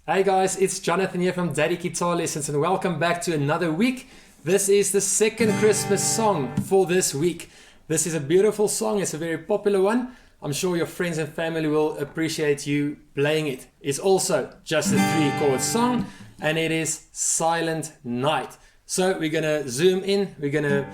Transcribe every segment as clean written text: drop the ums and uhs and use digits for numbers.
Hey guys, it's Jonathan here from Daddy Guitar Lessons and welcome back to another week. This is the second Christmas song for this week. This is a beautiful song, it's a very popular one. I'm sure your friends and family will appreciate you playing it. It's also just a 3-chord song and it is Silent Night. So we're gonna zoom in, we're gonna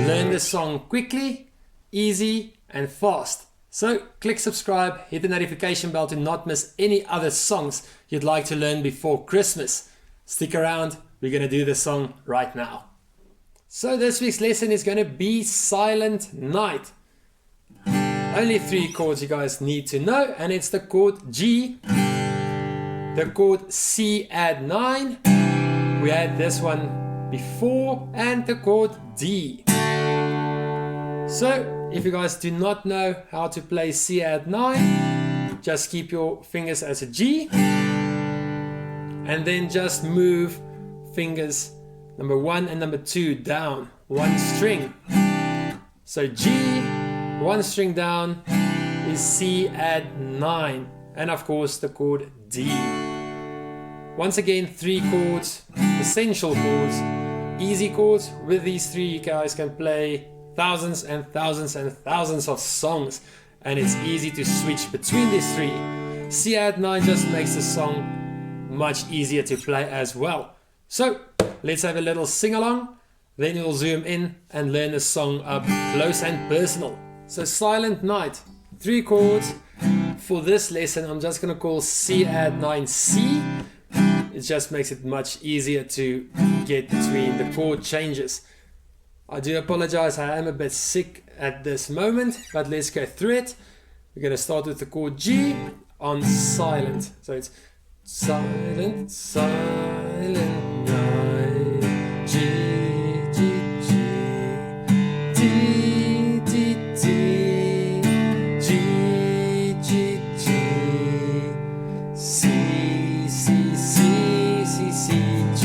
learn this song quickly, easy and fast. So click subscribe, hit the notification bell to not miss any other songs you'd like to learn before Christmas. Stick around, we're going to do the song right now. So this week's lesson is going to be Silent Night. Only 3 chords you guys need to know, and it's the chord G, the chord C add 9, we had this one before, and the chord D. So if you guys do not know how to play C add 9, just keep your fingers as a G and then just move fingers number 1 and number 2 down 1 string. So G, 1 string down is C add 9, and of course the chord D. Once again, 3 chords, essential chords, easy chords. With these 3 you guys can play thousands and thousands and thousands of songs, and it's easy to switch between these 3. C add 9 just makes the song much easier to play as well. So let's have a little sing along, then we'll zoom in and learn the song up close and personal. So Silent Night, 3 chords. For this lesson I'm just gonna call C add 9 C. It just makes it much easier to get between the chord changes. I do apologize, I am a bit sick at this moment, but let's go through it. We're going to start with the chord G on silent. So it's silent, silent night, G, G, G, D, D, D, G, G, G, C, C, C, C, C, G,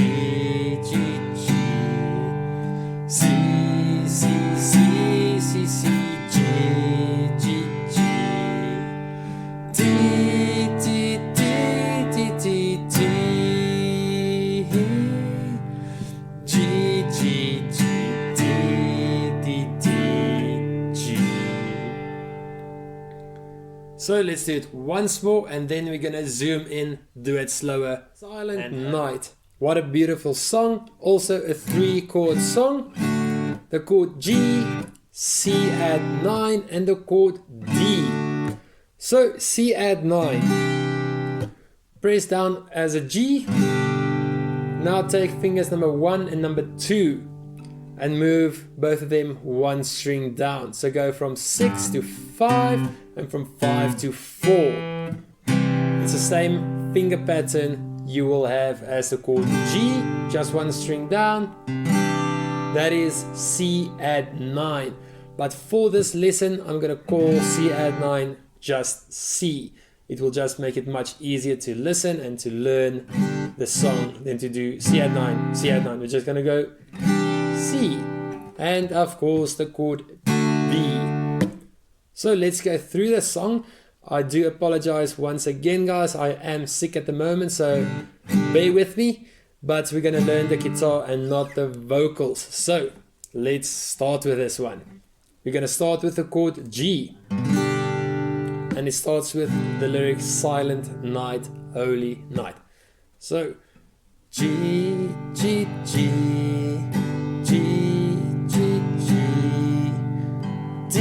G, G, C. So let's do it once more and then we're gonna zoom in, do it slower. Silent Night. What a beautiful song. Also a 3-chord song. The chord G, C add 9 and the chord D. So C add 9. Press down as a G. Now take fingers number 1 and number 2 and move both of them 1 string down. So go from 6 to 5 and from 5 to 4. It's the same finger pattern you will have as the chord G, just 1 string down. That is C add 9. But for this lesson I'm going to call C add 9 just C. It will just make it much easier to listen and to learn the song than to do C add 9, C add 9. We're just going to go C and of course the chord D. So let's go through the song. I do apologize once again guys, I am sick at the moment, so bear with me, but we're going to learn the guitar and not the vocals. So let's start with this one. We're going to start with the chord G, and it starts with the lyric Silent Night, Holy Night. So G, G, G, G, G, G, D,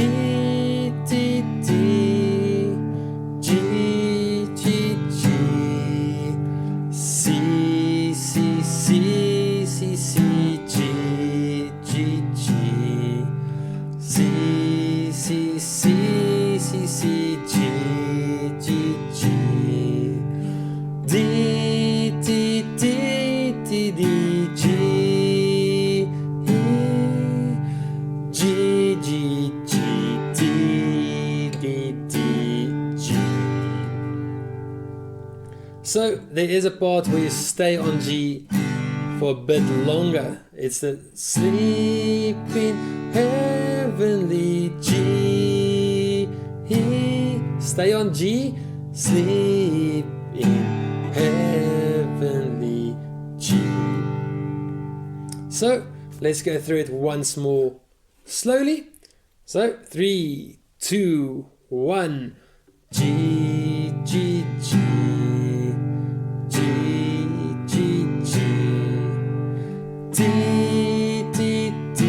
D, D, G, G, G, C, C, C, C, C, G, G, G, C, C, C, C, C, G, G, G, D, D, D, D, D, G, G, G, G, D, D, D, G. So there is a part where you stay on G for a bit longer. It's the sleeping heavenly G. Stay on G, sleep in heaven. So let's go through it once more slowly. So 3, 2, 1. G, G, G, G, G, G, D, D, D,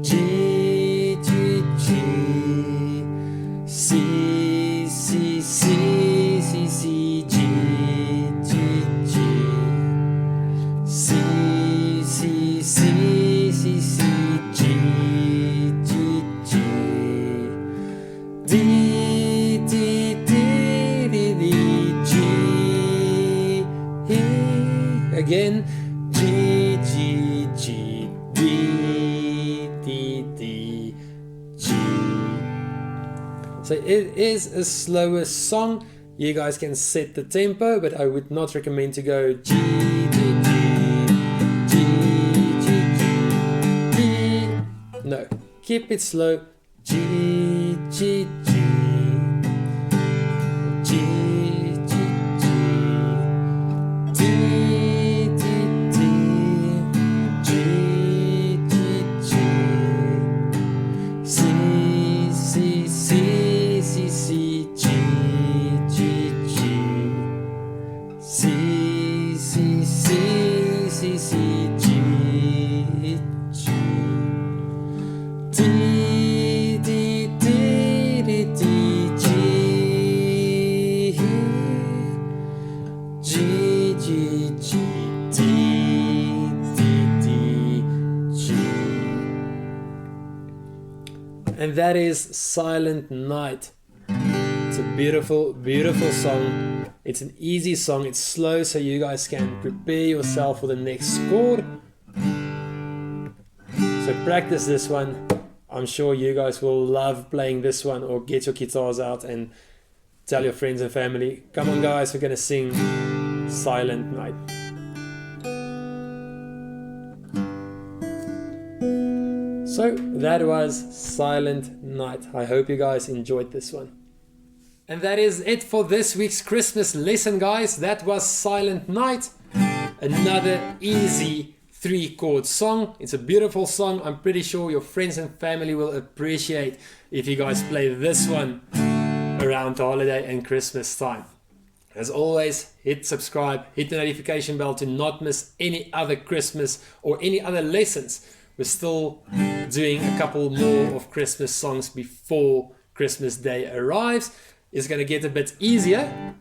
G, G, G, C, C, C, C, C, G, G, G, C, C, C, C, C, G, G, G, D, D, D, D, D, G, again, G, G, G, D, D, D, G. So it is a slower song. You guys can set the tempo, but I would not recommend to go G, D, D, G, G, G, D. No, keep it slow. G, G, G, G, G, G, D, D, D, G, G, G, C, C, C, C, C, G, G, G, C, C, C, C, C, G, G, D, D, D, D, D, G, G, G, G, D, D, D, G. And that is Silent Night. It's a beautiful, beautiful song. It's an easy song. It's slow, so you guys can prepare yourself for the next chord. So practice this one. I'm sure you guys will love playing this one, or get your guitars out and tell your friends and family, come on guys, we're gonna sing Silent Night. So that was Silent Night. I hope you guys enjoyed this one. And that is it for this week's Christmas lesson, guys. That was Silent Night. Another easy 3-chord song. It's a beautiful song. I'm pretty sure your friends and family will appreciate if you guys play this one around the holiday and Christmas time. As always, hit subscribe, hit the notification bell to not miss any other Christmas or any other lessons. We're still doing a couple more of Christmas songs before Christmas Day arrives. It's going to get a bit easier.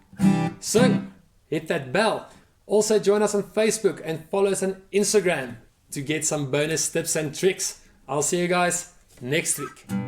So hit that bell. Also join us on Facebook and follow us on Instagram to get some bonus tips and tricks. I'll see you guys next week.